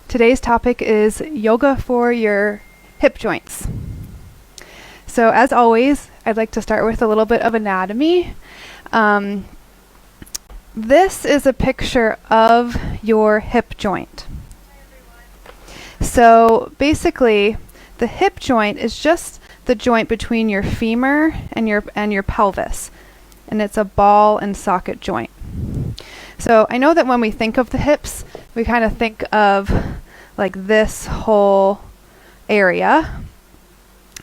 Today's topic is yoga for your hip joints. So as always, I'd like to start with a little bit of anatomy. This is a picture of your hip joint. So basically, the hip joint is just the joint between your femur and your pelvis, and it's a ball and socket joint. So I know that when we think of the hips, we kind of think of like this whole area,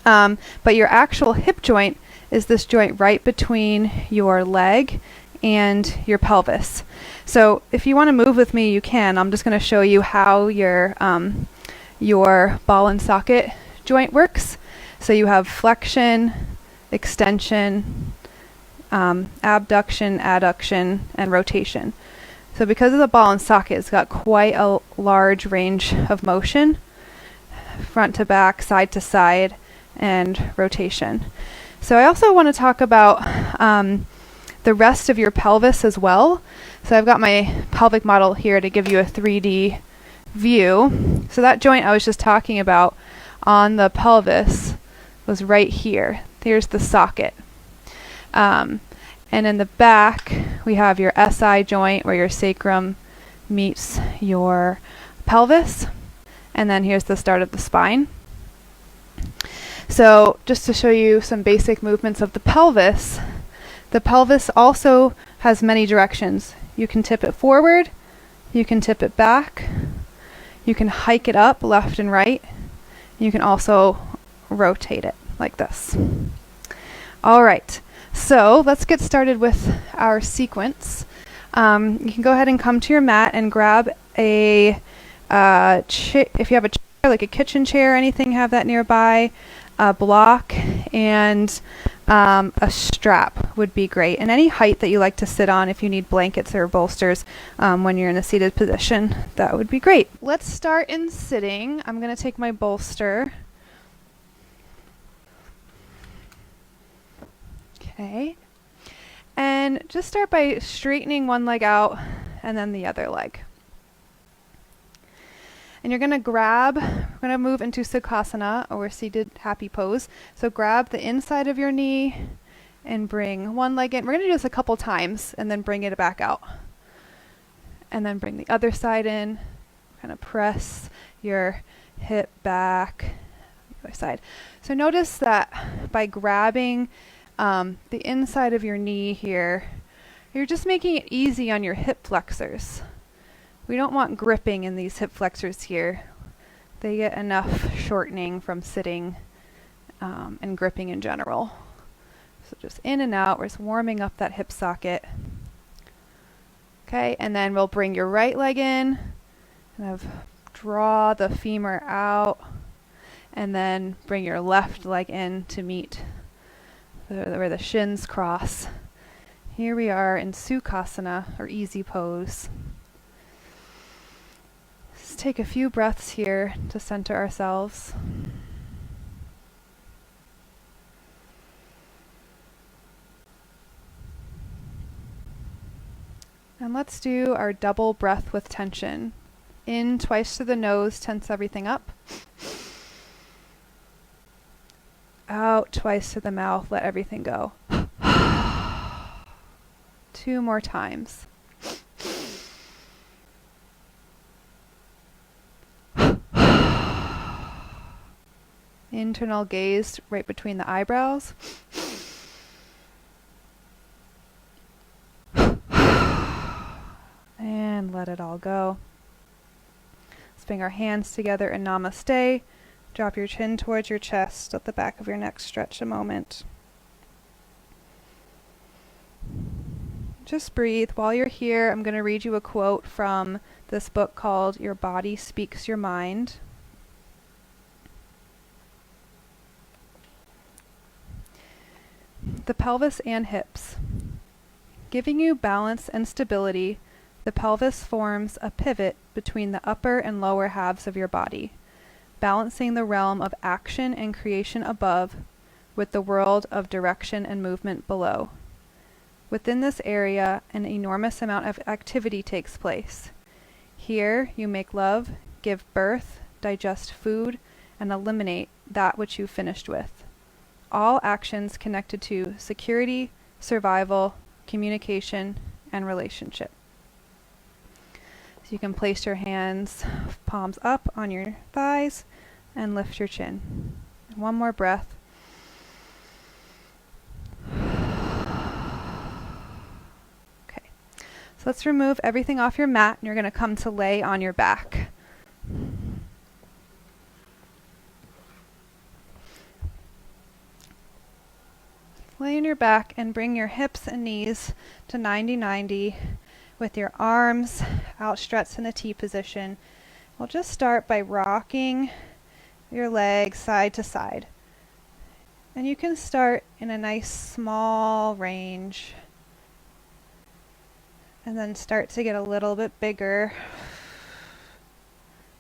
but your actual hip joint is this joint right between your leg and your pelvis. So if you want to move with me, you can. I'm just going to show you how your ball and socket joint works. So you have flexion, extension, abduction, adduction, and rotation. So because of the ball and socket, it's got quite a large range of motion, front to back, side to side, and rotation. So I also want to talk about the rest of your pelvis as well. So I've got my pelvic model here to give you a 3D view. So that joint I was just talking about on the pelvis was right here. Here's the socket. And in the back, we have your SI joint where your sacrum meets your pelvis. And then here's the start of the spine. So just to show you some basic movements of the pelvis also has many directions. You can tip it forward, you can tip it back, you can hike it up left and right. You can also rotate it like this. All right. So let's get started with our sequence. You can go ahead and come to your mat and grab a if you have a chair, like a kitchen chair or anything, have that nearby. A block and a strap would be great. And any height that you like to sit on, if you need blankets or bolsters when you're in a seated position, that would be great. Let's start in sitting. I'm going to take my bolster. Okay, and just start by straightening one leg out and then the other leg. And you're going to move into Sukhasana, or seated happy pose. So grab the inside of your knee and bring one leg in. We're going to do this a couple times and then bring it back out. And then bring the other side in, kind of press your hip back, the other side. So notice that by grabbing the inside of your knee here, you're just making it easy on your hip flexors. We don't want gripping in these hip flexors here. They get enough shortening from sitting and gripping in general. So just in and out, we're just warming up that hip socket. Okay, and then we'll bring your right leg in, kind of draw the femur out, and then bring your left leg in to meet where the shins cross. Here we are in Sukhasana, or easy pose. Let's take a few breaths here to center ourselves. And let's do our double breath with tension. In twice through the nose, tense everything up. Out twice to the mouth, let everything go. 2 more times. Internal gaze right between the eyebrows. And let it all go. Let's bring our hands together in Namaste. Drop your chin towards your chest. Let the back of your neck stretch a moment. Just breathe. While you're here, I'm going to read you a quote from this book called Your Body Speaks Your Mind. The pelvis and hips. Giving you balance and stability, the pelvis forms a pivot between the upper and lower halves of your body, balancing the realm of action and creation above with the world of direction and movement below. Within this area, an enormous amount of activity takes place. Here you make love, give birth, digest food, and eliminate that which you finished with. All actions connected to security, survival, communication, and relationship. So you can place your hands, palms up on your thighs, and lift your chin. One more breath. Okay, so let's remove everything off your mat, and you're going to come to lay on your back. Lay on your back and bring your hips and knees to 90-90 with your arms outstretched in a T position. We'll just start by rocking your legs side to side. And you can start in a nice small range and then start to get a little bit bigger.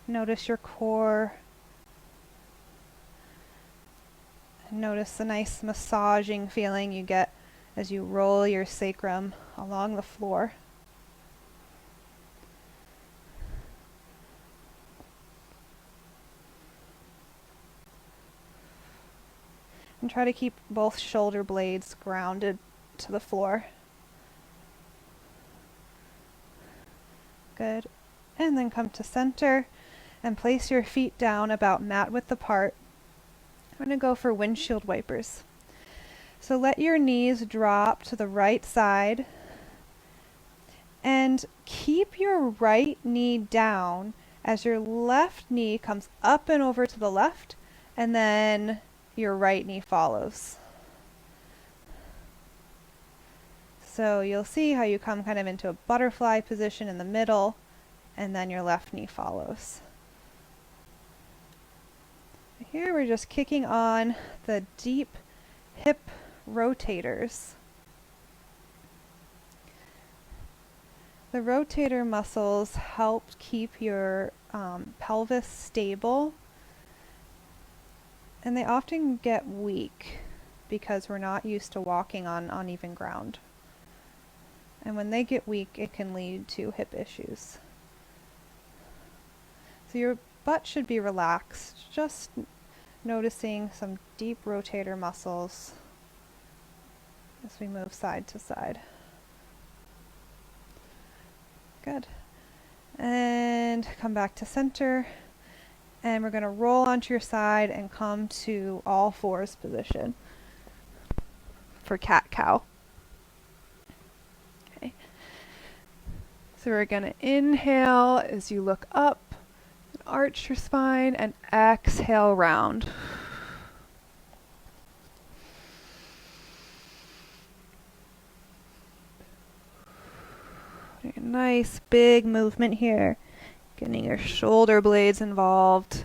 Notice your core. Notice the nice massaging feeling you get as you roll your sacrum along the floor. And try to keep both shoulder blades grounded to the floor. Good. And then come to center and place your feet down about mat width apart. I'm going to go for windshield wipers. So let your knees drop to the right side and keep your right knee down as your left knee comes up and over to the left, and then your right knee follows. So you'll see how you come kind of into a butterfly position in the middle, and then your left knee follows. Here we're just kicking on the deep hip rotators. The rotator muscles help keep your pelvis stable, and they often get weak because we're not used to walking on uneven ground. And when they get weak, it can lead to hip issues. So your butt should be relaxed, just noticing some deep rotator muscles as we move side to side. Good. And come back to center. And we're going to roll onto your side and come to all fours position for cat-cow. Okay. So we're going to inhale as you look up, arch your spine, and exhale round. A nice big movement here, getting your shoulder blades involved.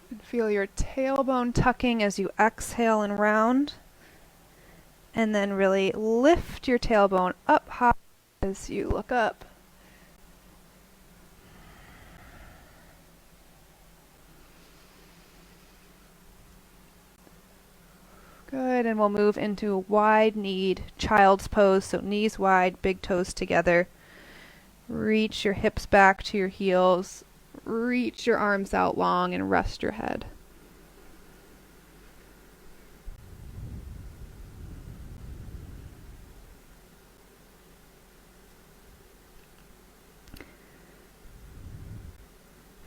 And feel your tailbone tucking as you exhale and round. And then really lift your tailbone up high as you look up. Good, and we'll move into a wide-kneed child's pose, so knees wide, big toes together. Reach your hips back to your heels. Reach your arms out long and rest your head.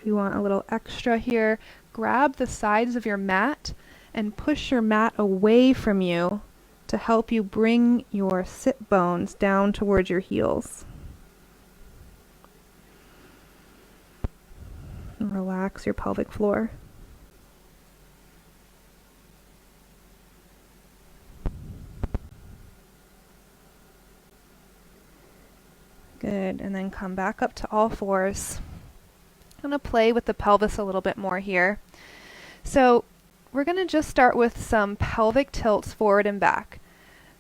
If you want a little extra here, grab the sides of your mat and push your mat away from you to help you bring your sit bones down towards your heels. And relax your pelvic floor. Good, and then come back up to all fours. I'm going to play with the pelvis a little bit more here. So we're going to just start with some pelvic tilts forward and back.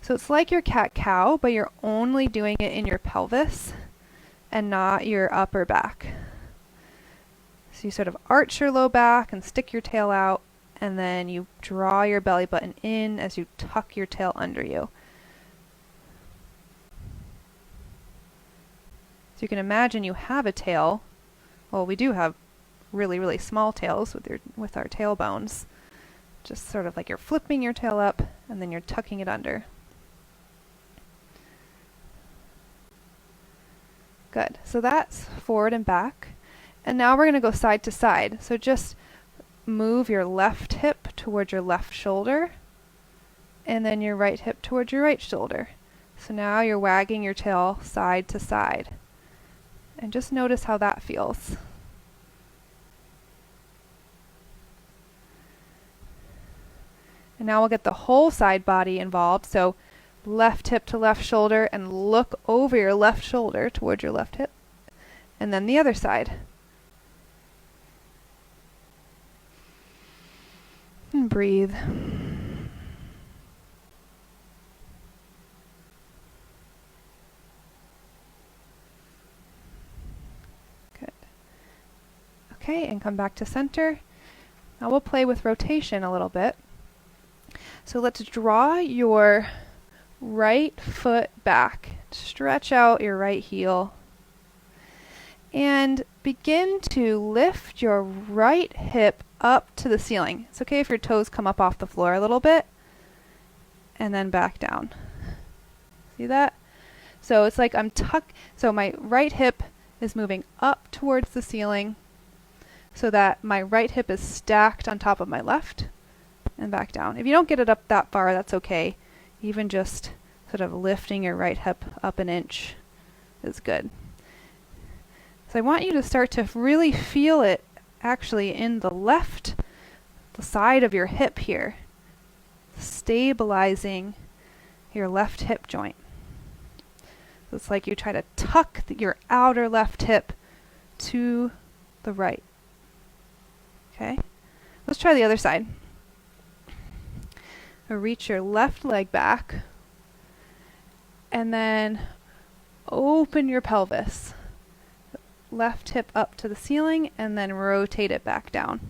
So it's like your cat-cow, but you're only doing it in your pelvis and not your upper back. So you sort of arch your low back and stick your tail out and then you draw your belly button in as you tuck your tail under you. So you can imagine you have a tail. Well, we do have really, really small tails with our tailbones. Just sort of like you're flipping your tail up and then you're tucking it under. Good. So that's forward and back. And now we're going to go side to side. So just move your left hip towards your left shoulder and then your right hip towards your right shoulder. So now you're wagging your tail side to side. And just notice how that feels. And now we'll get the whole side body involved. So left hip to left shoulder and look over your left shoulder towards your left hip. And then the other side. And breathe. Good. Okay, and come back to center. Now we'll play with rotation a little bit. So let's draw your right foot back. Stretch out your right heel. And begin to lift your right hip up to the ceiling. It's okay if your toes come up off the floor a little bit. And then back down. See that? So it's like so my right hip is moving up towards the ceiling so that my right hip is stacked on top of my left. And back down. If you don't get it up that far, that's okay. Even just sort of lifting your right hip up an inch is good. So I want you to start to really feel it actually in the side of your hip here, stabilizing your left hip joint. So it's like you try to tuck your outer left hip to the right. Okay? Let's try the other side. Reach your left leg back and then open your pelvis. Left hip up to the ceiling and then rotate it back down.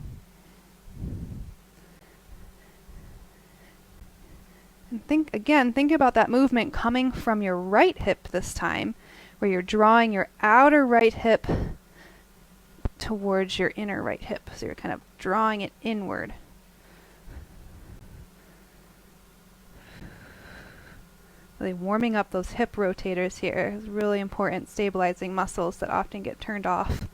And think about that movement coming from your right hip this time, where you're drawing your outer right hip towards your inner right hip. So you're kind of drawing it inward. Really warming up those hip rotators here is really important, stabilizing muscles that often get turned off.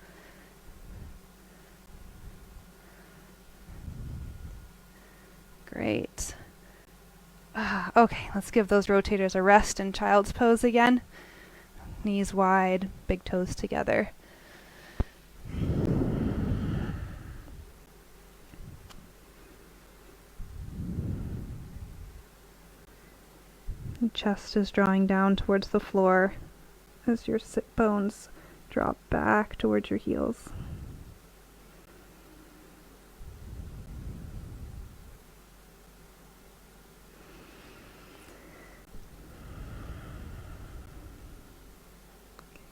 Great. Okay, let's give those rotators a rest in child's pose again. Knees wide, big toes together. Chest is drawing down towards the floor as your sit bones drop back towards your heels.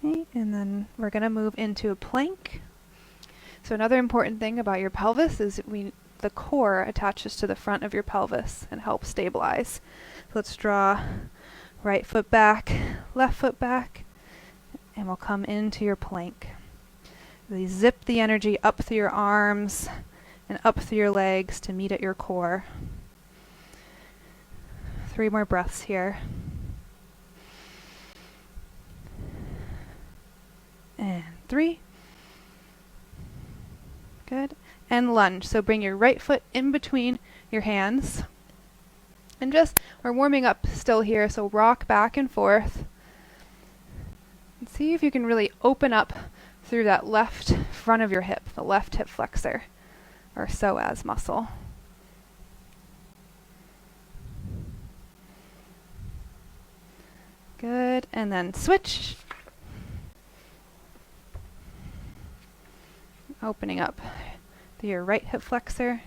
Okay, and then we're going to move into a plank. So another important thing about your pelvis is the core attaches to the front of your pelvis and helps stabilize. Let's draw right foot back, left foot back, and we'll come into your plank. Really zip the energy up through your arms and up through your legs to meet at your core. 3 more breaths here. And 3. Good. And lunge. So bring your right foot in between your hands. And we're warming up still here, so rock back and forth. And see if you can really open up through that left front of your hip, the left hip flexor, or psoas muscle. Good, and then switch. Opening up through your right hip flexor.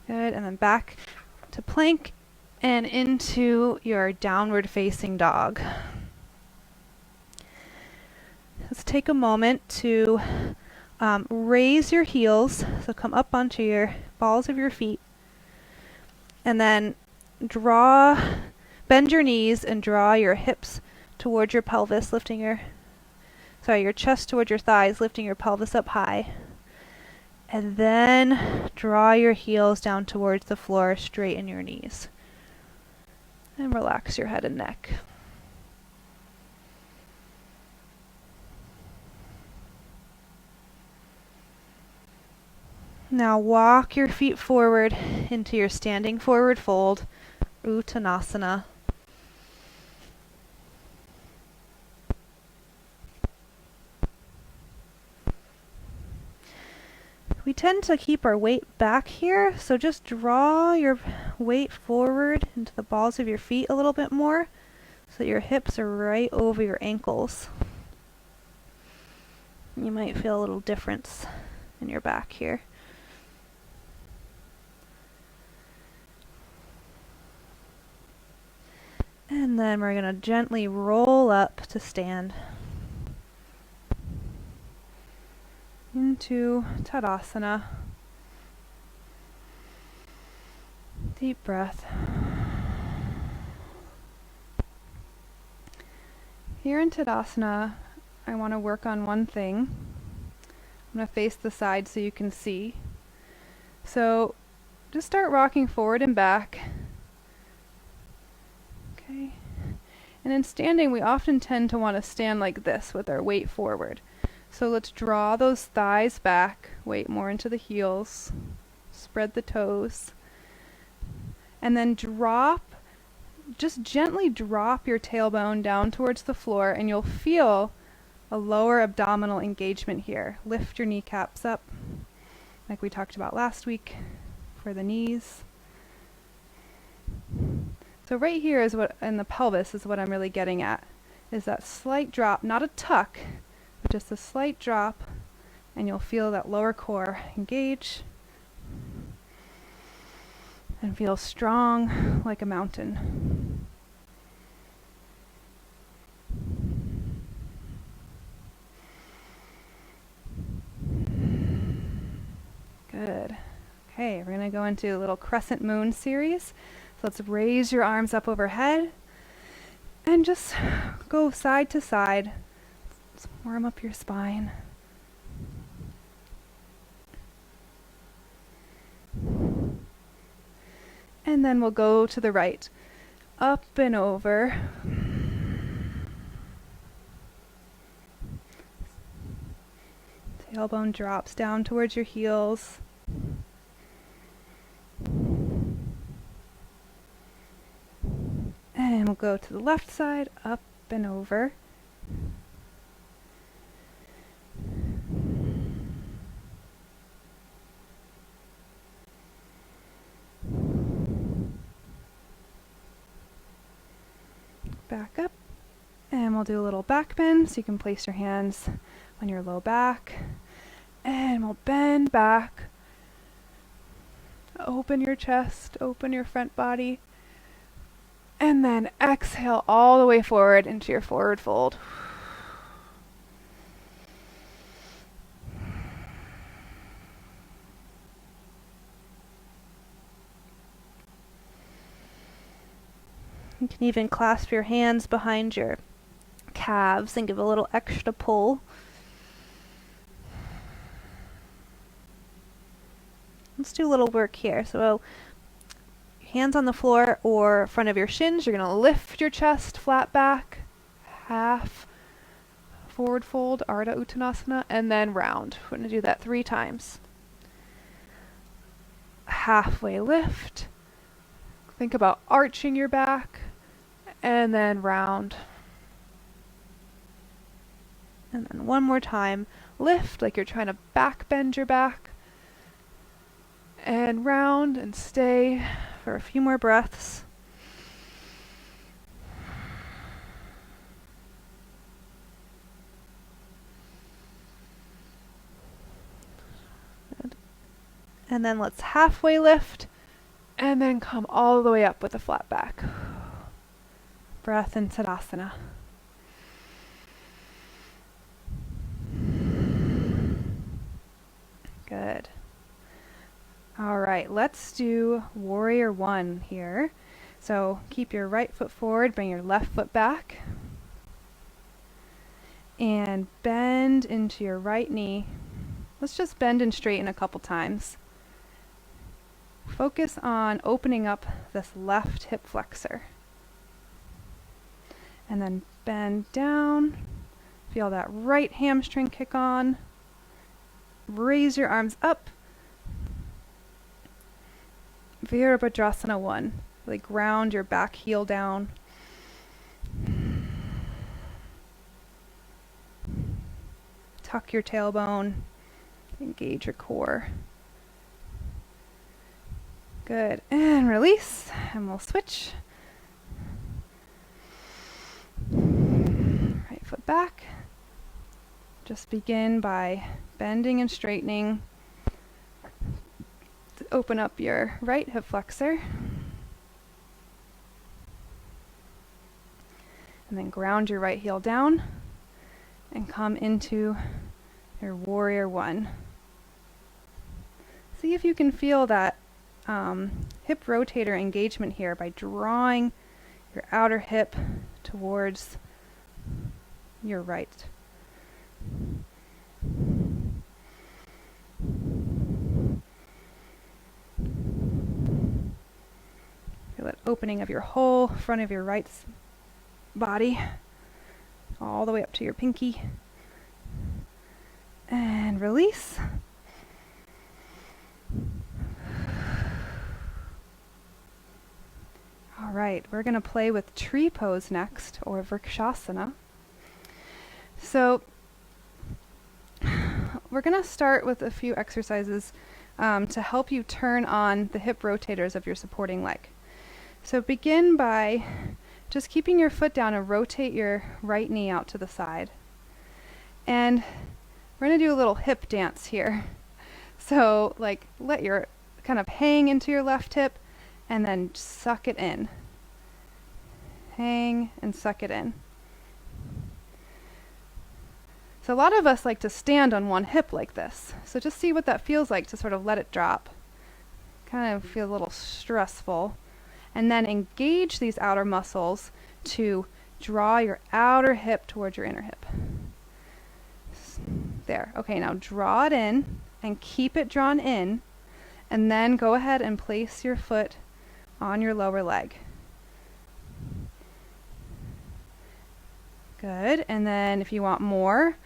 Good, and then back to plank and into your downward facing dog. let's take a moment to raise your heels, so come up onto your balls of your feet, and then bend your knees and draw your hips towards your pelvis, your chest towards your thighs, lifting your pelvis up high. And then draw your heels down towards the floor, straighten your knees. And relax your head and neck. Now walk your feet forward into your standing forward fold, Uttanasana. We tend to keep our weight back here, so just draw your weight forward into the balls of your feet a little bit more so that your hips are right over your ankles. You might feel a little difference in your back here. And then we're going to gently roll up to stand into Tadasana. Deep breath. Here in Tadasana, I want to work on one thing. I'm going to face the side so you can see. So just start rocking forward and back. Okay. And in standing, we often tend to want to stand like this with our weight forward. So let's draw those thighs back, weight more into the heels, spread the toes, and then just gently drop your tailbone down towards the floor, and you'll feel a lower abdominal engagement here. Lift your kneecaps up, like we talked about last week for the knees. So right here is what, in the pelvis, is what I'm really getting at, is that slight drop, not a tuck, but just a slight drop, and you'll feel that lower core engage and feel strong like a mountain. Good. Okay, we're going to go into a little crescent moon series. So let's raise your arms up overhead and just go side to side. Let's warm up your spine. And then we'll go to the right. Up and over. Tailbone drops down towards your heels. And we'll go to the left side, up and over. Back up, and we'll do a little back bend, so you can place your hands on your low back, and we'll bend back. Open your chest, open your front body, and then exhale all the way forward into your forward fold. You can even clasp your hands behind your calves and give a little extra pull. Let's do a little work here. So hands on the floor or front of your shins. You're going to lift your chest flat back, half forward fold, Ardha Uttanasana, and then round. We're going to do that 3 times. Halfway lift. Think about arching your back, and then round. And then one more time. Lift like you're trying to back bend your back. And round and stay for a few more breaths. Good. And then let's halfway lift and then come all the way up with a flat back. Breath in Tadasana. Good. All right, let's do warrior one here. So keep your right foot forward, bring your left foot back, and bend into your right knee. Let's just bend and straighten a couple times. Focus on opening up this left hip flexor. And then bend down. Feel that right hamstring kick on. Raise your arms up. Virabhadrasana 1. Really ground your back heel down. Tuck your tailbone. Engage your core. Good. And release. And we'll switch. Right foot back. Just begin by bending and straightening. Open up your right hip flexor. And then ground your right heel down and come into your warrior one. See if you can feel that hip rotator engagement here by drawing your outer hip towards your right. Feel that opening of your whole front of your right body all the way up to your pinky. And release. All right, we're going to play with tree pose next, or Vrikshasana. So we're going to start with a few exercises to help you turn on the hip rotators of your supporting leg. So begin by just keeping your foot down and rotate your right knee out to the side. And we're going to do a little hip dance here. So like let your kind of hang into your left hip and then suck it in. Hang and suck it in. So a lot of us like to stand on one hip like this. So just see what that feels like to sort of let it drop. Kind of feel a little stressful. And then engage these outer muscles to draw your outer hip towards your inner hip. There. Okay, now draw it in and keep it drawn in. And then go ahead and place your foot on your lower leg. Good. And then if you want more,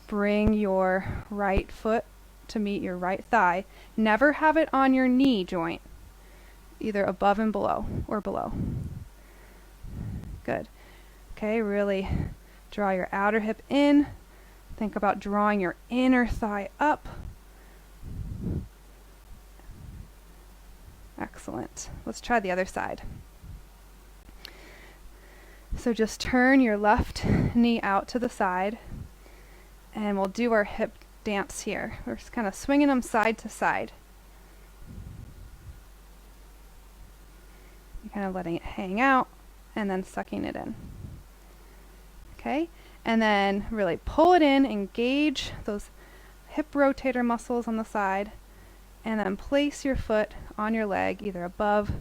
bring your right foot to meet your right thigh. Never have it on your knee joint, either above and below or below. Good. Okay, really draw your outer hip in. Think about drawing your inner thigh up. Excellent. Let's try the other side. So just turn your left knee out to the side, and we'll do our hip dance here. We're just kind of swinging them side to side. You're kind of letting it hang out and then sucking it in. Okay? And then really pull it in, engage those hip rotator muscles on the side, and then place your foot on your leg, either above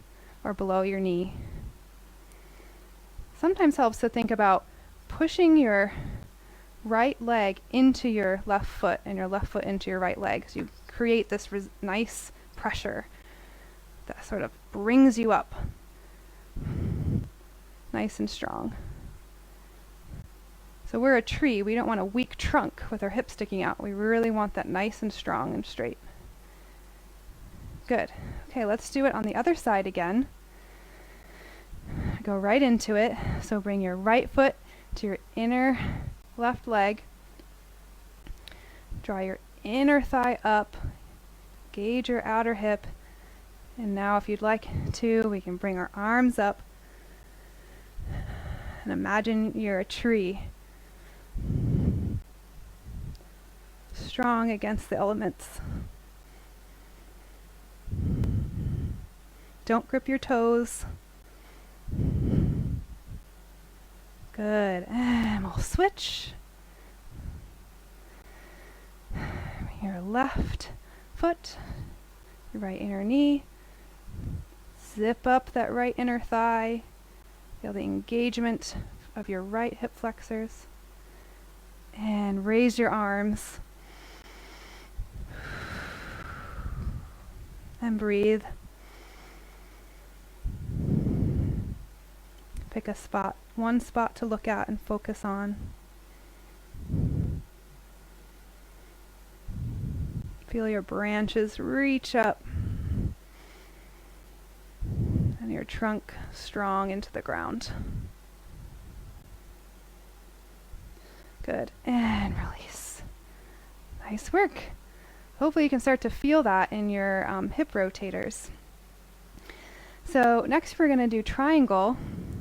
or below your knee. Sometimes helps to think about pushing your right leg into your left foot and your left foot into your right leg. So you create this nice pressure that sort of brings you up nice and strong. So we're a tree. We don't want a weak trunk with our hips sticking out. We really want that nice and strong and straight. Good. Okay, let's do it on the other side again. Go right into it. So bring your right foot to your inner left leg. Draw your inner thigh up. Gauge your outer hip. And now if you'd like to, we can bring our arms up. And imagine you're a tree. Strong against the elements. Don't grip your toes. Good. And we'll switch. Your left foot, your right inner knee. Zip up that right inner thigh. Feel the engagement of your right hip flexors. And raise your arms. And breathe. Pick a spot, one spot to look at and focus on. Feel your branches reach up and your trunk strong into the ground. Good, and release. Nice work. Hopefully you can start to feel that in your hip rotators. So next we're going to do triangle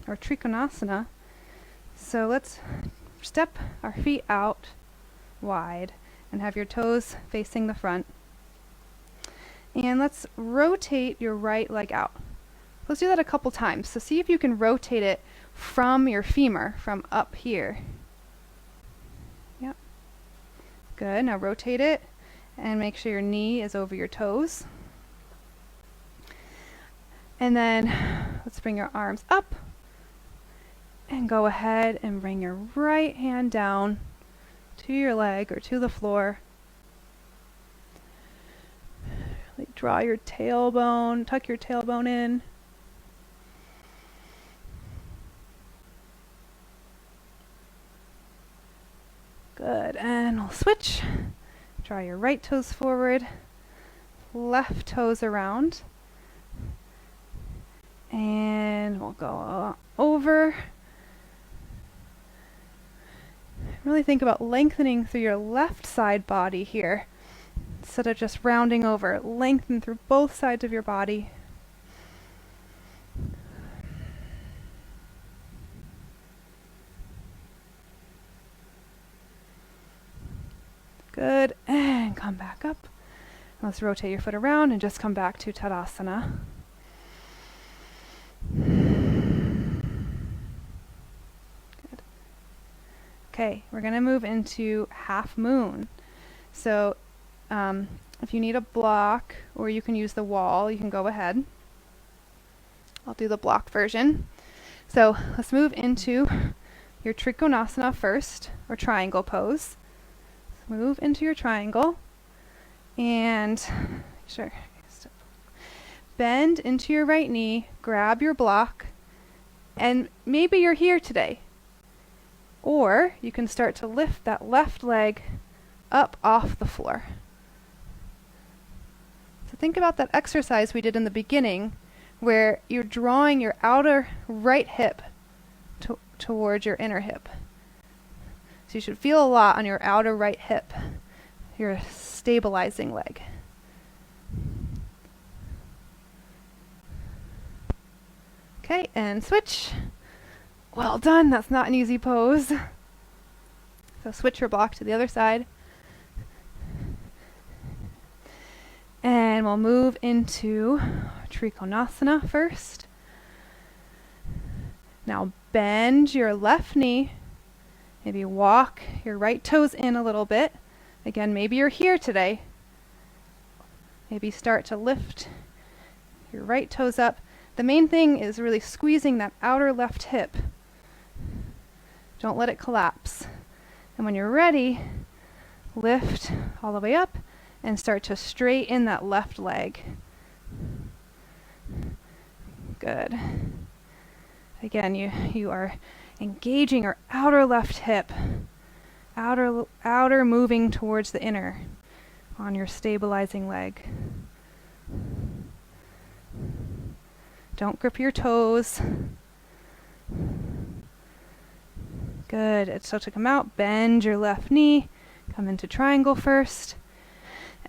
or trikonasana. So let's step our feet out wide and have your toes facing the front. And let's rotate your right leg out. Let's do that a couple times. So see if you can rotate it from your femur, from up here. Yep. Good. Now rotate it and make sure your knee is over your toes. And then let's bring your arms up and go ahead and bring your right hand down to your leg or to the floor. Really draw your tailbone, tuck your tailbone in. Good, and we'll switch. Draw your right toes forward, left toes around. And we'll go over. Really think about lengthening through your left side body here. Instead of just rounding over, lengthen through both sides of your body. Good, and come back up. Let's rotate your foot around and just come back to Tadasana. Good. Okay, we're going to move into half moon. So if you need a block or you can use the wall, you can go ahead. I'll do the block version. So let's move into your Trikonasana first, or triangle pose. Move into your triangle and bend into your right knee, grab your block, and maybe you're here today. Or you can start to lift that left leg up off the floor. So think about that exercise we did in the beginning where you're drawing your outer right hip towards your inner hip. So you should feel a lot on your outer right hip, your stabilizing leg. Okay, and switch. Well done, that's not an easy pose. So switch your block to the other side. And we'll move into Trikonasana first. Now bend your left knee. Maybe walk your right toes in a little bit. Again, maybe you're here today. Maybe start to lift your right toes up. The main thing is really squeezing that outer left hip. Don't let it collapse. And when you're ready, lift all the way up and start to straighten that left leg. Good. Again, you are engaging your outer left hip, outer moving towards the inner on your stabilizing leg. Don't grip your toes. Good. So to come out, bend your left knee, come into triangle first,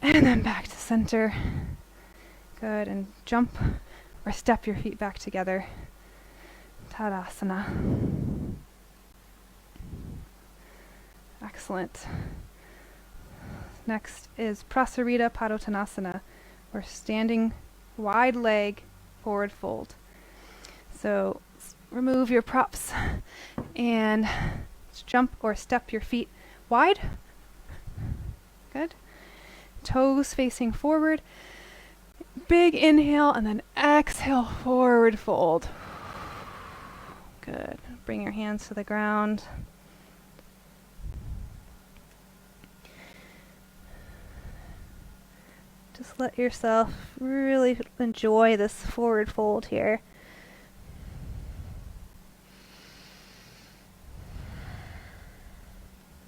and then back to center. Good, and jump or step your feet back together. Tadasana. Excellent. Next is Prasarita Padottanasana, or standing wide leg forward fold. So remove your props and jump or step your feet wide. Good. toes facing forward. Big inhale and then exhale, forward fold. Good. Bring your hands to the ground. Just let yourself really enjoy this forward fold here.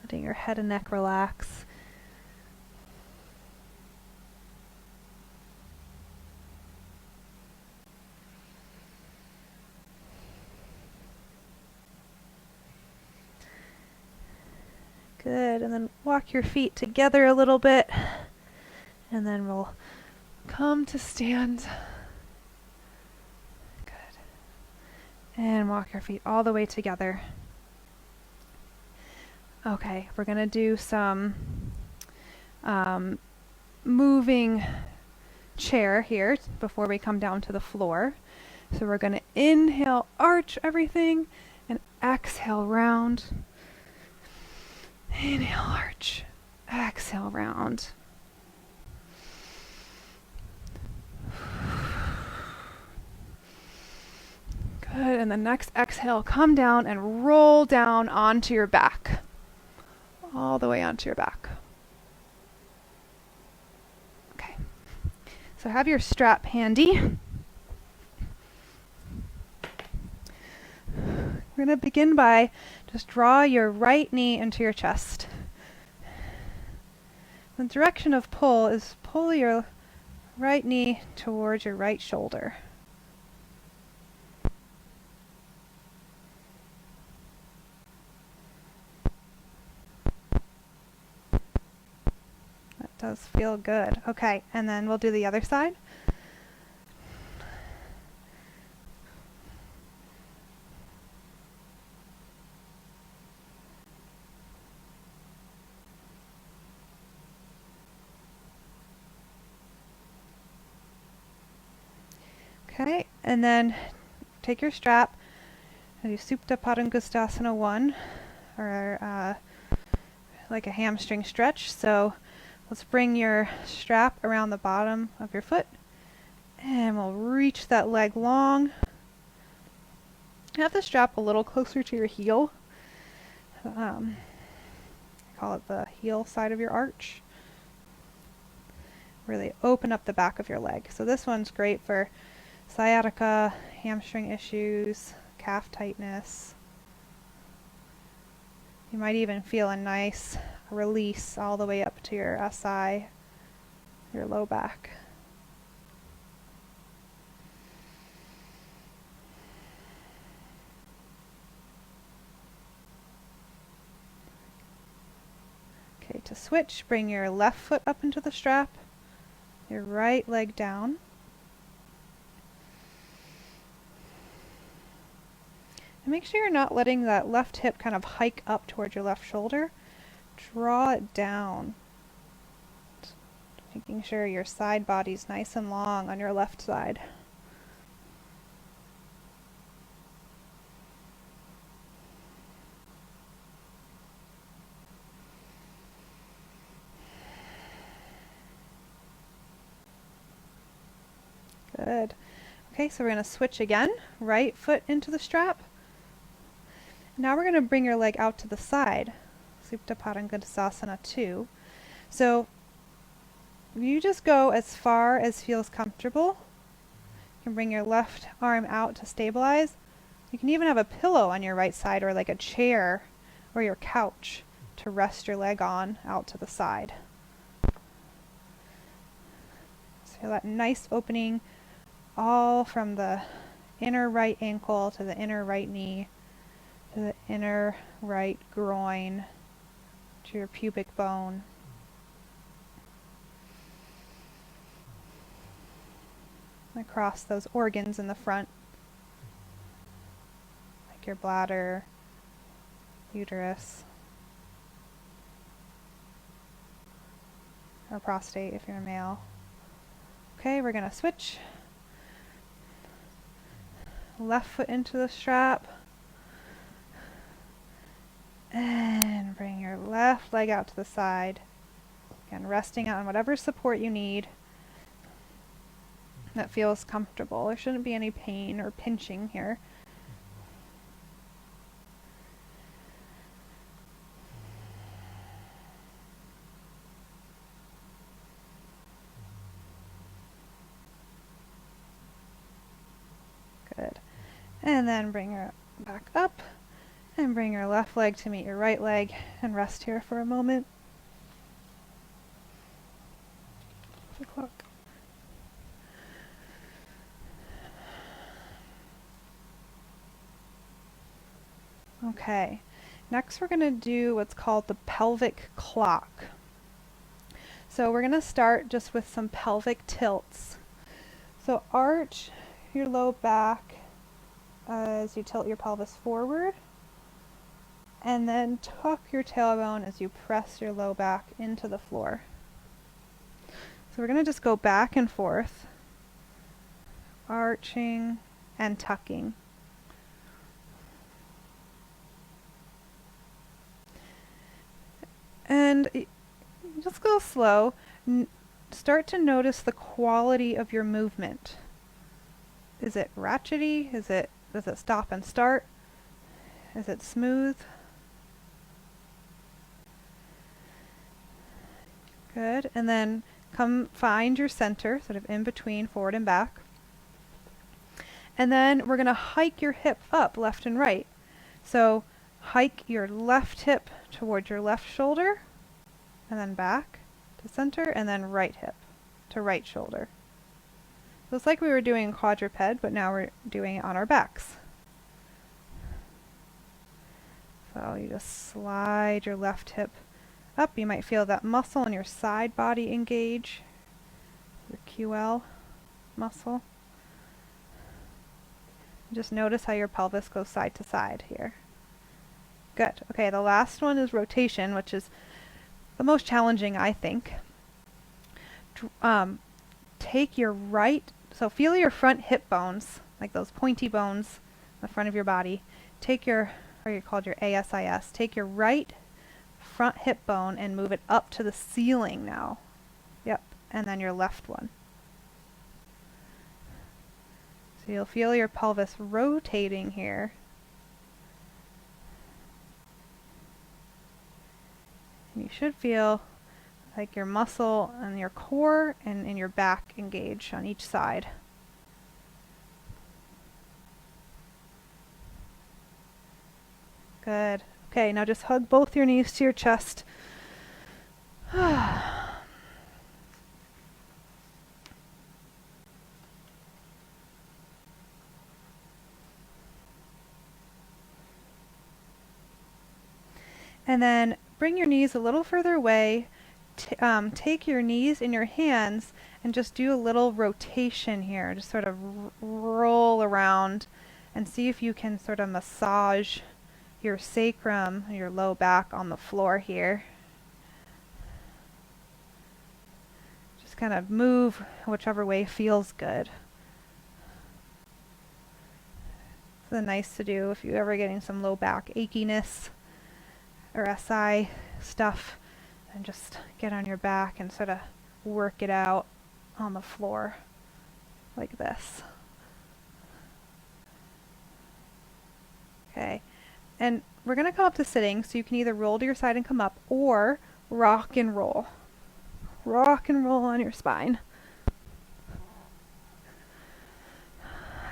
Letting your head and neck relax. Good, and then walk your feet together a little bit, and then we'll come to stand. Good. And walk your feet all the way together. Okay, we're going to do some moving chair here before we come down to the floor. So we're going to inhale, arch everything, and exhale, round. Inhale, arch. Exhale, round. Good, and the next exhale, come down and roll down onto your back. All the way onto your back. Okay. So have your strap handy. We're going to begin by just draw your right knee into your chest. The direction of pull is pull your right knee towards your right shoulder. That does feel good. Okay, and then we'll do the other side. Okay, and then take your strap and do Supta Padangusthasana 1, or like a hamstring stretch. So let's bring your strap around the bottom of your foot, and we'll reach that leg long. Have the strap a little closer to your heel. I call it the heel side of your arch. Really open up the back of your leg. So this one's great for sciatica, hamstring issues, calf tightness. You might even feel a nice release all the way up to your SI, your low back. Okay, to switch, bring your left foot up into the strap, your right leg down. And make sure you're not letting that left hip kind of hike up towards your left shoulder. Draw it down. Making sure your side body's nice and long on your left side. Good. Okay, so we're going to switch again. Right foot into the strap. Now we're going to bring your leg out to the side. Supta Padangusthasana 2. So you just go as far as feels comfortable. You can bring your left arm out to stabilize. You can even have a pillow on your right side, or like a chair or your couch to rest your leg on out to the side. So that nice opening all from the inner right ankle to the inner right knee, to the inner right groin, to your pubic bone. Across those organs in the front, like your bladder, uterus, or prostate if you're a male. Okay, we're going to switch. Left foot into the strap. And bring your left leg out to the side. Again, resting on whatever support you need that feels comfortable. There shouldn't be any pain or pinching here. Good. And then bring her back up and bring your left leg to meet your right leg and rest here for a moment. The clock. Okay, next we're going to do what's called the pelvic clock. So we're going to start just with some pelvic tilts. So arch your low back as you tilt your pelvis forward, and then tuck your tailbone as you press your low back into the floor. So we're going to just go back and forth, arching and tucking. And just go slow. Start to notice the quality of your movement. Is it ratchety? Does it stop and start? Is it smooth? Good. And then come find your center, sort of in between forward and back. And then we're going to hike your hip up left and right. So hike your left hip towards your left shoulder, and then back to center, and then right hip to right shoulder. So it's like we were doing quadruped, but now we're doing it on our backs. So you just slide your left hip up. You might feel that muscle in your side body engage, your QL muscle. Just notice how your pelvis goes side to side here. Good. Okay, the last one is rotation, which is the most challenging, I think. Take your right, so feel your front hip bones, like those pointy bones in the front of your body. Take your, or you called your ASIS, take your right front hip bone and move it up to the ceiling now. Yep, and then your left one. So you'll feel your pelvis rotating here. And you should feel like your muscle and your core and in your back engage on each side. Good. Okay, now just hug both your knees to your chest. And then bring your knees a little further away. Take your knees in your hands and just do a little rotation here. Just sort of roll around and see if you can sort of massage your sacrum, your low back on the floor here. Just kind of move whichever way feels good. It's nice to do if you're ever getting some low back achiness or SI stuff, and just get on your back and sort of work it out on the floor like this. Okay, and we're going to come up to sitting, so you can either roll to your side and come up, or rock and roll. Rock and roll on your spine.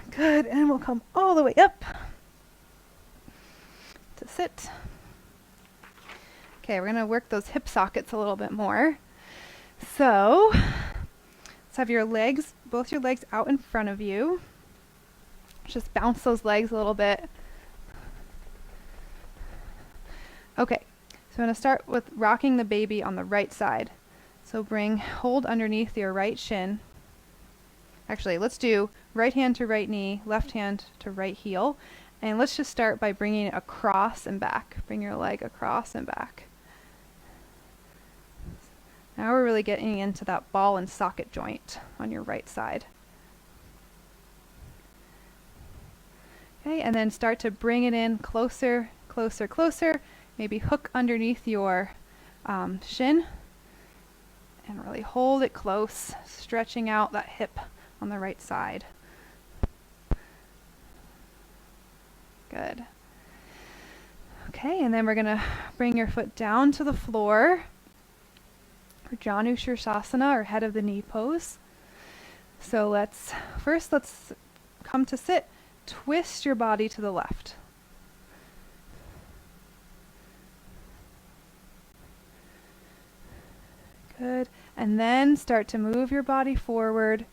Good, and we'll come all the way up to sit. Okay, we're going to work those hip sockets a little bit more. So, let's have your legs, both your legs out in front of you. Just bounce those legs a little bit. Okay, so I'm going to start with rocking the baby on the right side. So hold underneath your right shin. Actually, let's do right hand to right knee, left hand to right heel. And let's just start by bringing it across and back. Bring your leg across and back. Now we're really getting into that ball and socket joint on your right side. Okay, and then start to bring it in closer, closer, closer. Maybe hook underneath your shin. And really hold it close, stretching out that hip on the right side. Good. Okay, and then we're going to bring your foot down to the floor for Janu Shirsasana, or head of the knee pose. So let's come to sit. Twist your body to the left. Good. And then start to move your body forward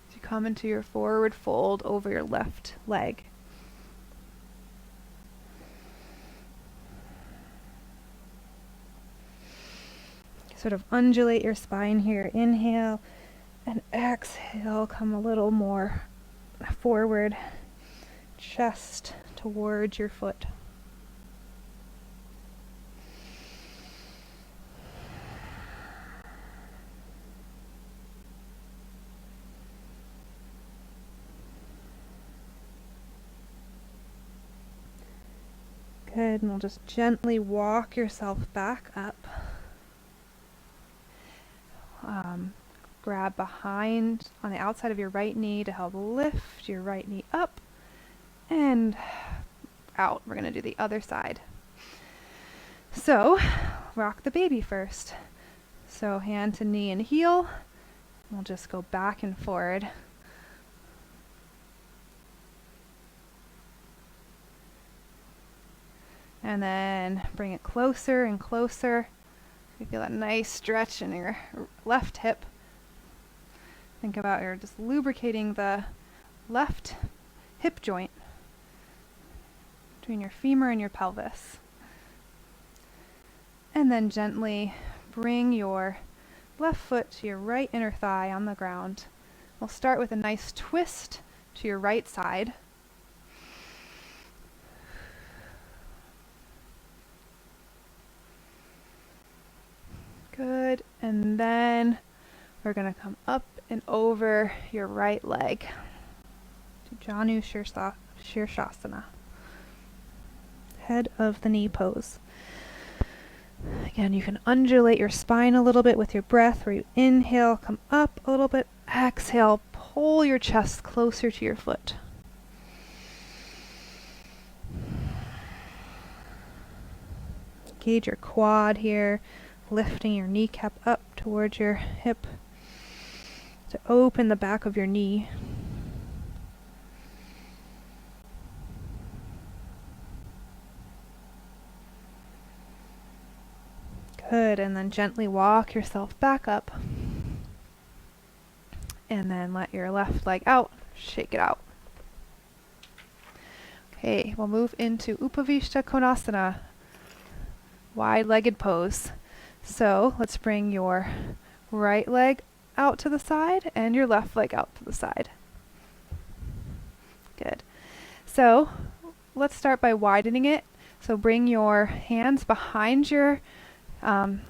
as you come into your forward fold over your left leg. Sort of undulate your spine here. Inhale and exhale. Come a little more forward. Chest towards your foot. Good, and we'll just gently walk yourself back up. Grab behind on the outside of your right knee to help lift your right knee up and out. We're going to do the other side. So, rock the baby first. So, hand to knee and heel. We'll just go back and forward. And then bring it closer and closer. You feel that nice stretch in your left hip. Think about you're just lubricating the left hip joint between your femur and your pelvis. And then gently bring your left foot to your right inner thigh on the ground. We'll start with a nice twist to your right side. Good, and then we're going to come up and over your right leg to Janu Shirsasana, head of the knee pose. Again, you can undulate your spine a little bit with your breath, where you inhale, come up a little bit, exhale, pull your chest closer to your foot. Engage your quad here, lifting your kneecap up towards your hip to open the back of your knee. Good, and then gently walk yourself back up. And then let your left leg out, shake it out. Okay, we'll move into Upavishta Konasana, wide-legged pose. So let's bring your right leg out to the side and your left leg out to the side. Good. So let's start by widening it. So bring your hands behind your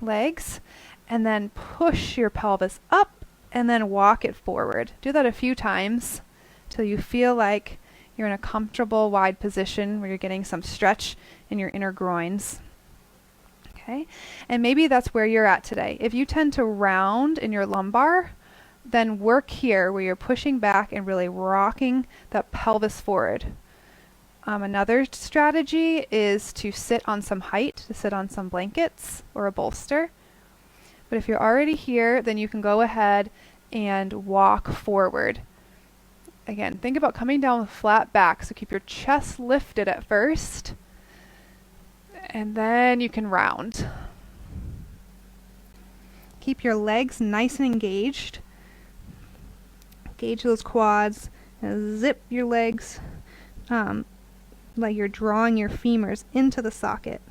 legs and then push your pelvis up and then walk it forward. Do that a few times till you feel like you're in a comfortable wide position where you're getting some stretch in your inner groins. Okay, and maybe that's where you're at today. If you tend to round in your lumbar, then work here where you're pushing back and really rocking that pelvis forward. Another strategy is to sit on some height, to sit on some blankets or a bolster. But if you're already here, then you can go ahead and walk forward. Again, think about coming down with flat back, so keep your chest lifted at first. And then you can round. Keep your legs nice and engaged. Engage those quads. And zip your legs like you're drawing your femurs into the socket.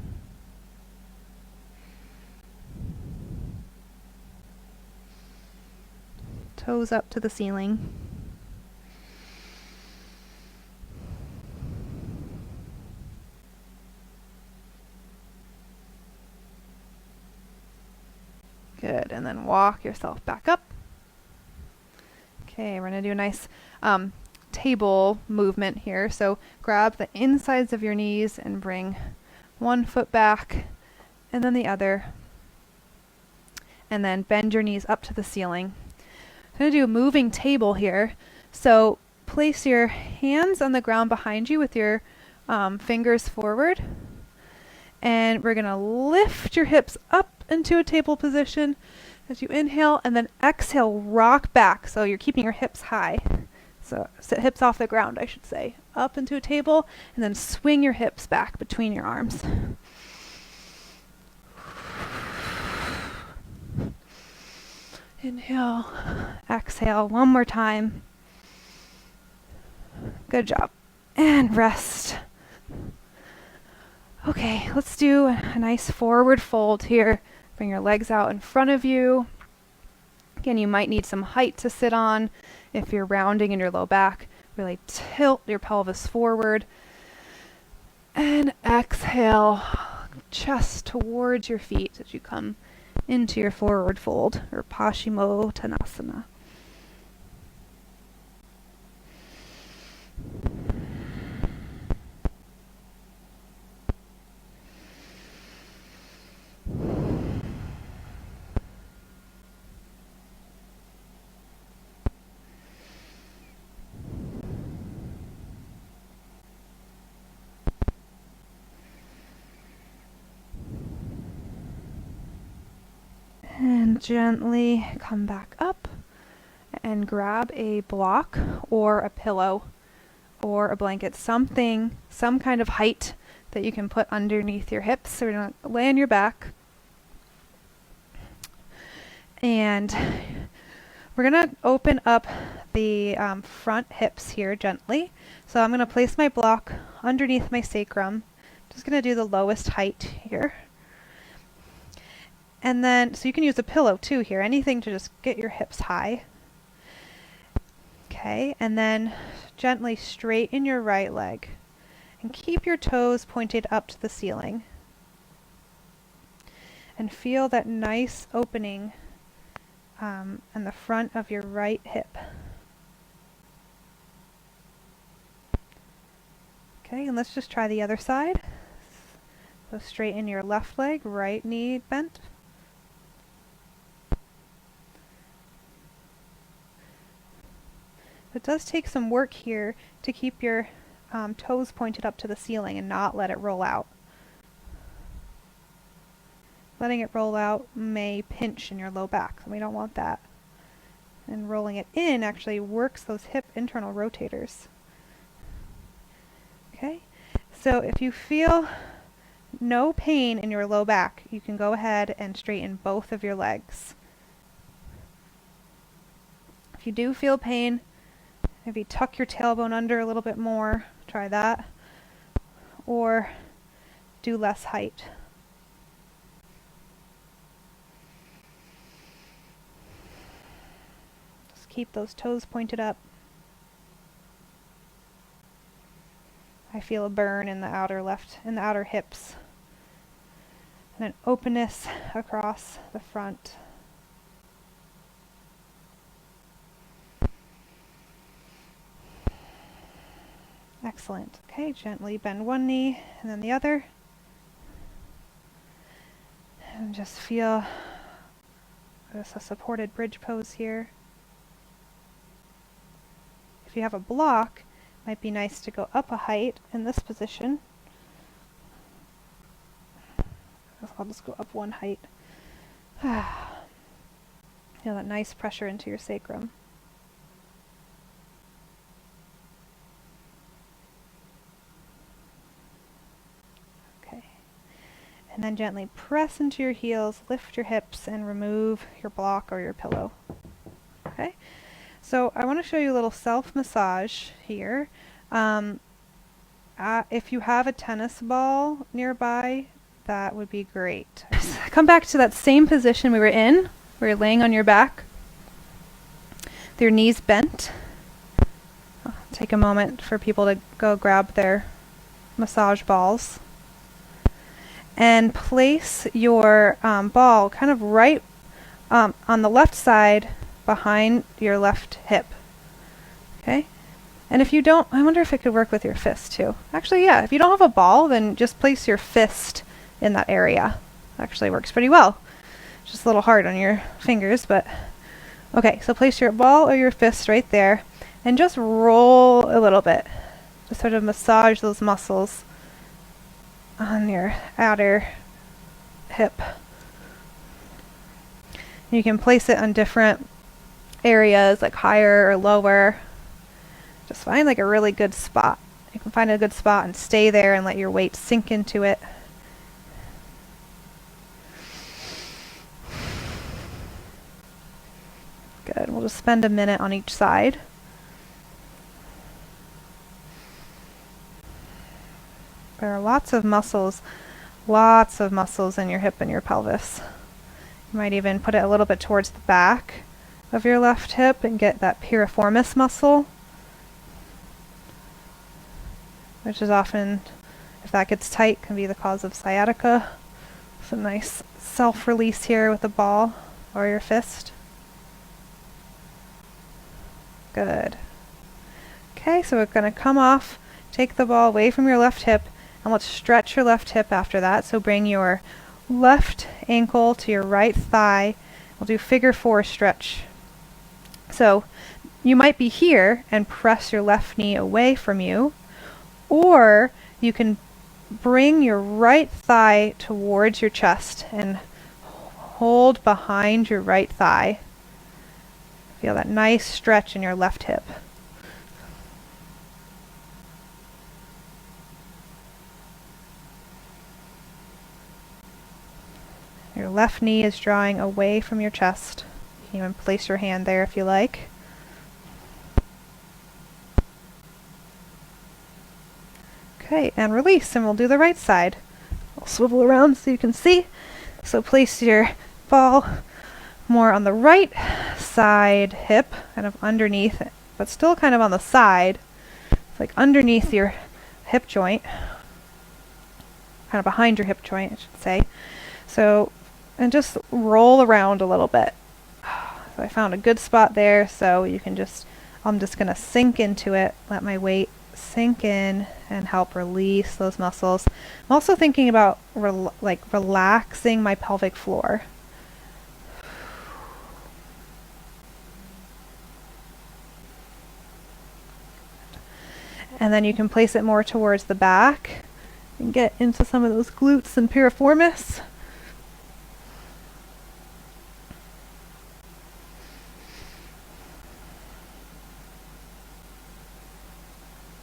Toes up to the ceiling. Good, and then walk yourself back up. Okay, we're going to do a nice table movement here. So grab the insides of your knees and bring one foot back and then the other. and then bend your knees up to the ceiling. I'm going to do a moving table here. So place your hands on the ground behind you with your fingers forward. And we're going to lift your hips up into a table position as you inhale, and then exhale, rock back. So you're keeping your hips high. So sit hips off the ground, I should say. Up into a table, and then swing your hips back between your arms. Inhale, exhale, one more time. Good job. And rest. Okay, let's do a nice forward fold here. Bring your legs out in front of you. Again, you might need some height to sit on if you're rounding in your low back. Really tilt your pelvis forward. And exhale, chest towards your feet as you come into your forward fold, or Paschimottanasana. And gently come back up and grab a block or a pillow or a blanket, something, some kind of height that you can put underneath your hips. So we're going to lay on your back. And we're going to open up the front hips here gently. So I'm going to place my block underneath my sacrum. Just going to do the lowest height here. And then, so you can use a pillow too here, anything to just get your hips high. Okay, and then gently straighten your right leg and keep your toes pointed up to the ceiling. And feel that nice opening in the front of your right hip. Okay, and let's just try the other side. So straighten your left leg, right knee bent. It does take some work here to keep your toes pointed up to the ceiling and not let it roll out. Letting it roll out may pinch in your low back, so we don't want that. And rolling it in actually works those hip internal rotators. Okay, so if you feel no pain in your low back, you can go ahead and straighten both of your legs. If you do feel pain, maybe tuck your tailbone under a little bit more, try that, or do less height. Just keep those toes pointed up. I feel a burn in the outer hips, and an openness across the front. Excellent. Okay, gently bend one knee and then the other. And just feel a supported bridge pose here. If you have a block, it might be nice to go up a height in this position. I'll just go up one height. Feel that nice pressure into your sacrum. And then gently press into your heels, lift your hips, and remove your block or your pillow. Okay? So I want to show you a little self-massage here. If you have a tennis ball nearby, that would be great. Come back to that same position we were in, where you're laying on your back, with your knees bent. I'll take a moment for people to go grab their massage balls. And place your ball kind of right on the left side behind your left hip. Okay? And if you don't, I wonder if it could work with your fist too. Actually, yeah, if you don't have a ball, then just place your fist in that area. Actually works pretty well. Just a little hard on your fingers, but okay, so place your ball or your fist right there and just roll a little bit. Just sort of massage those muscles on your outer hip. You can place it on different areas, like higher or lower. Just find like a really good spot. You can find a good spot and stay there and let your weight sink into it. Good. We'll just spend a minute on each side. There are lots of muscles in your hip and your pelvis. You might even put it a little bit towards the back of your left hip and get that piriformis muscle, which is often, if that gets tight, can be the cause of sciatica. Some nice self-release here with the ball or your fist. Good. Okay, so we're going to come off, take the ball away from your left hip, and let's stretch your left hip after that. So bring your left ankle to your right thigh. We'll do figure 4 stretch. So you might be here and press your left knee away from you, or you can bring your right thigh towards your chest and hold behind your right thigh. Feel that nice stretch in your left hip. Your left knee is drawing away from your chest. You can even place your hand there if you like. Okay, and release, and we'll do the right side. I'll swivel around so you can see. So place your ball more on the right side hip, kind of underneath it, but still kind of on the side. It's like underneath your hip joint, kind of behind your hip joint, I should say. So, and just roll around a little bit. So I found a good spot there, so you can just, I'm just going to sink into it, let my weight sink in and help release those muscles. I'm also thinking about relaxing my pelvic floor. And then you can place it more towards the back and get into some of those glutes and piriformis.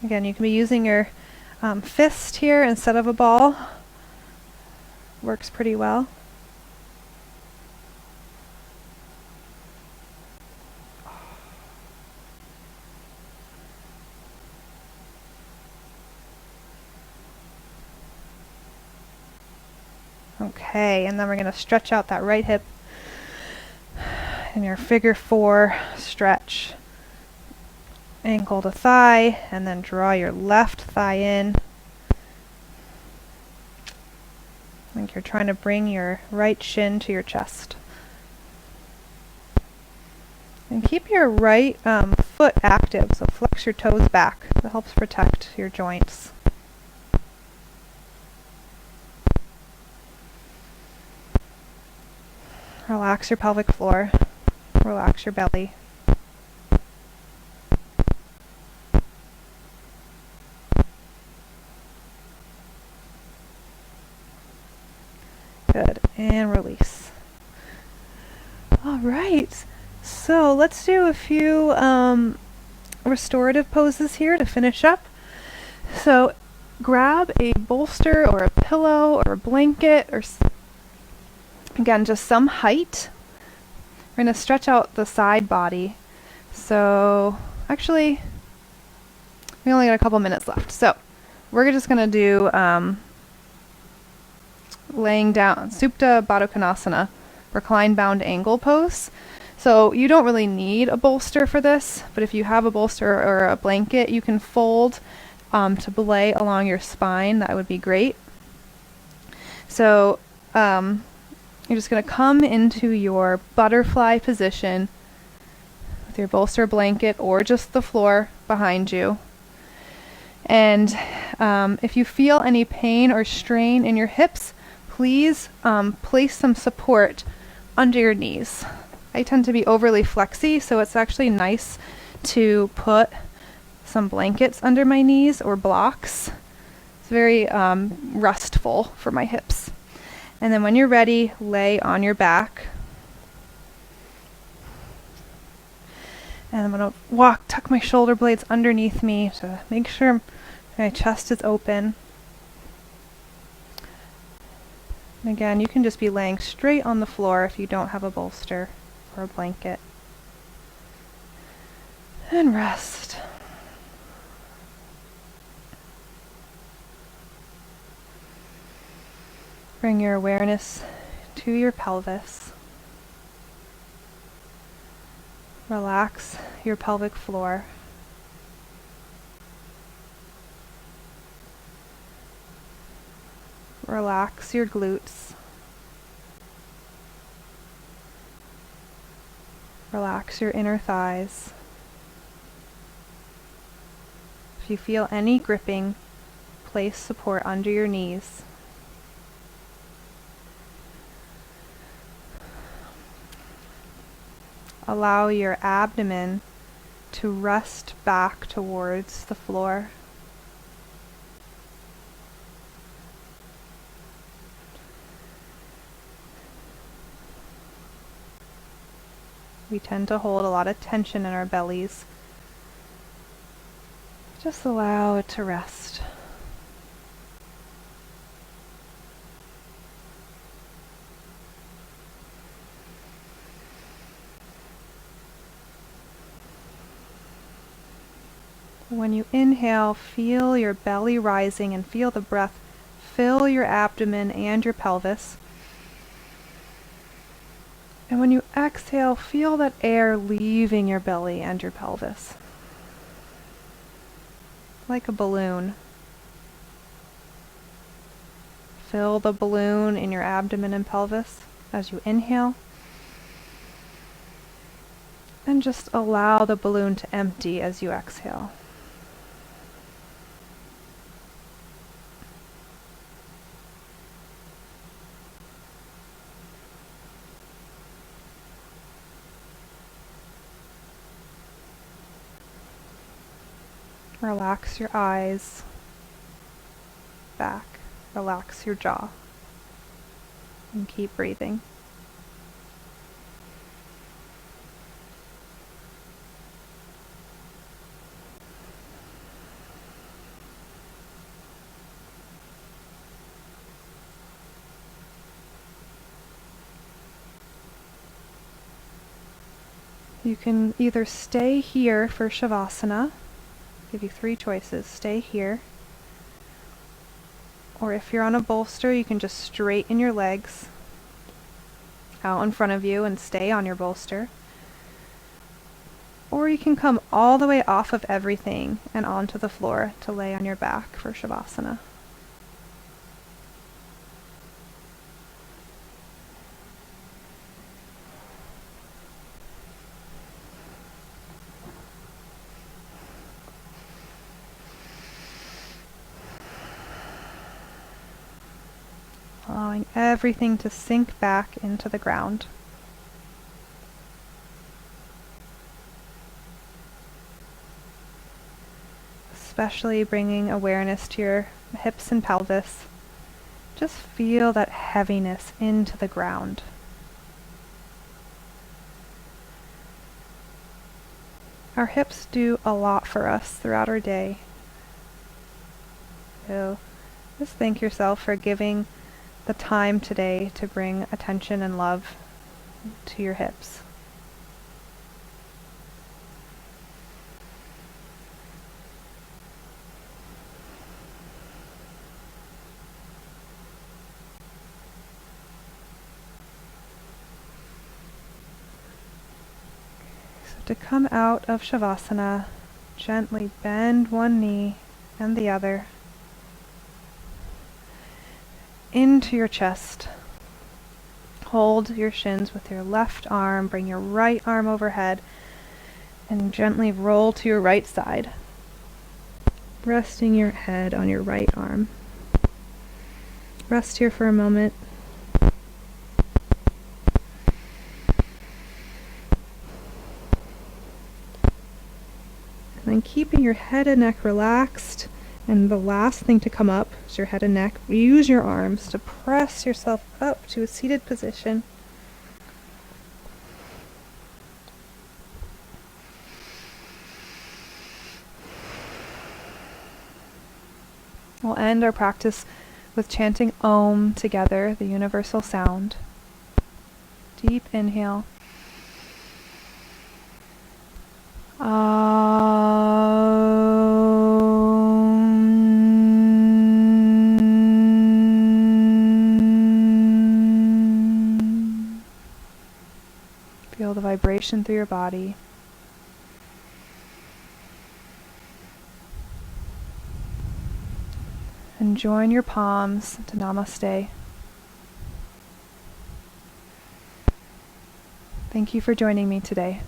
Again, you can be using your fist here instead of a ball. Works pretty well. Okay, and then we're going to stretch out that right hip in your figure 4 stretch. Ankle to thigh, and then draw your left thigh in. Like you're trying to bring your right shin to your chest. And keep your right foot active, so flex your toes back. That helps protect your joints. Relax your pelvic floor. Relax your belly. Good, and release. All right, so let's do a few restorative poses here to finish up. So grab a bolster or a pillow or a blanket, or again, just some height. We're going to stretch out the side body. So actually, we only got a couple minutes left. So we're just going to do laying down, Supta Baddha Konasana, recline bound angle pose. So you don't really need a bolster for this, but if you have a bolster or a blanket, you can fold to belay along your spine. That would be great. So you're just going to come into your butterfly position with your bolster, blanket, or just the floor behind you. And if you feel any pain or strain in your hips, please place some support under your knees. I tend to be overly flexy, so it's actually nice to put some blankets under my knees or blocks. It's very restful for my hips. And then when you're ready, lay on your back. And I'm going to tuck my shoulder blades underneath me to make sure my chest is open. And again, you can just be laying straight on the floor if you don't have a bolster or a blanket. And rest. Bring your awareness to your pelvis. Relax your pelvic floor. Relax your glutes. Relax your inner thighs. If you feel any gripping, place support under your knees. Allow your abdomen to rest back towards the floor. We tend to hold a lot of tension in our bellies. Just allow it to rest. When you inhale, feel your belly rising and feel the breath fill your abdomen and your pelvis. And when you exhale, feel that air leaving your belly and your pelvis. Like a balloon. Fill the balloon in your abdomen and pelvis as you inhale. And just allow the balloon to empty as you exhale. Relax your eyes, back, relax your jaw, and keep breathing. You can either stay here for Shavasana. Give you 3 choices. Stay here. Or if you're on a bolster, you can just straighten your legs out in front of you and stay on your bolster. Or you can come all the way off of everything and onto the floor to lay on your back for Shavasana. Allowing everything to sink back into the ground. Especially bringing awareness to your hips and pelvis. Just feel that heaviness into the ground. Our hips do a lot for us throughout our day. So just thank yourself for giving the time today to bring attention and love to your hips. So to come out of Shavasana, gently bend one knee and the other into your chest. Hold your shins with your left arm, bring your right arm overhead, and gently roll to your right side, resting your head on your right arm. Rest here for a moment. And then keeping your head and neck relaxed. And the last thing to come up is your head and neck. Use your arms to press yourself up to a seated position. We'll end our practice with chanting Om together, the universal sound. Deep inhale. Feel the vibration through your body. And join your palms to Namaste. Thank you for joining me today.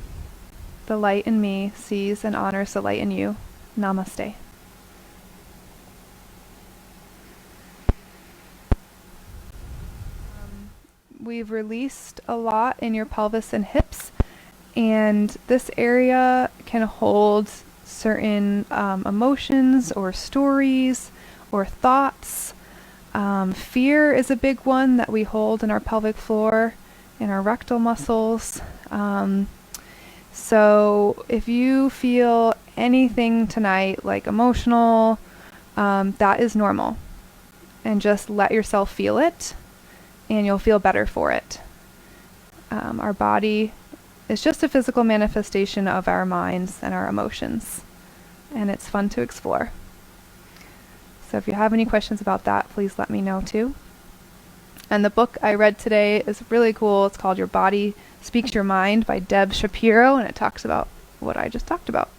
The light in me sees and honors the light in you. Namaste. We've released a lot in your pelvis and hips, and this area can hold certain emotions or stories or thoughts. Fear is a big one that we hold in our pelvic floor, in our rectal muscles. So if you feel anything tonight, like emotional, that is normal. And just let yourself feel it, and you'll feel better for it. Our body is just a physical manifestation of our minds and our emotions, and it's fun to explore. So if you have any questions about that, please let me know too. And the book I read today is really cool. It's called Your Body Speaks Your Mind by Deb Shapiro, and it talks about what I just talked about.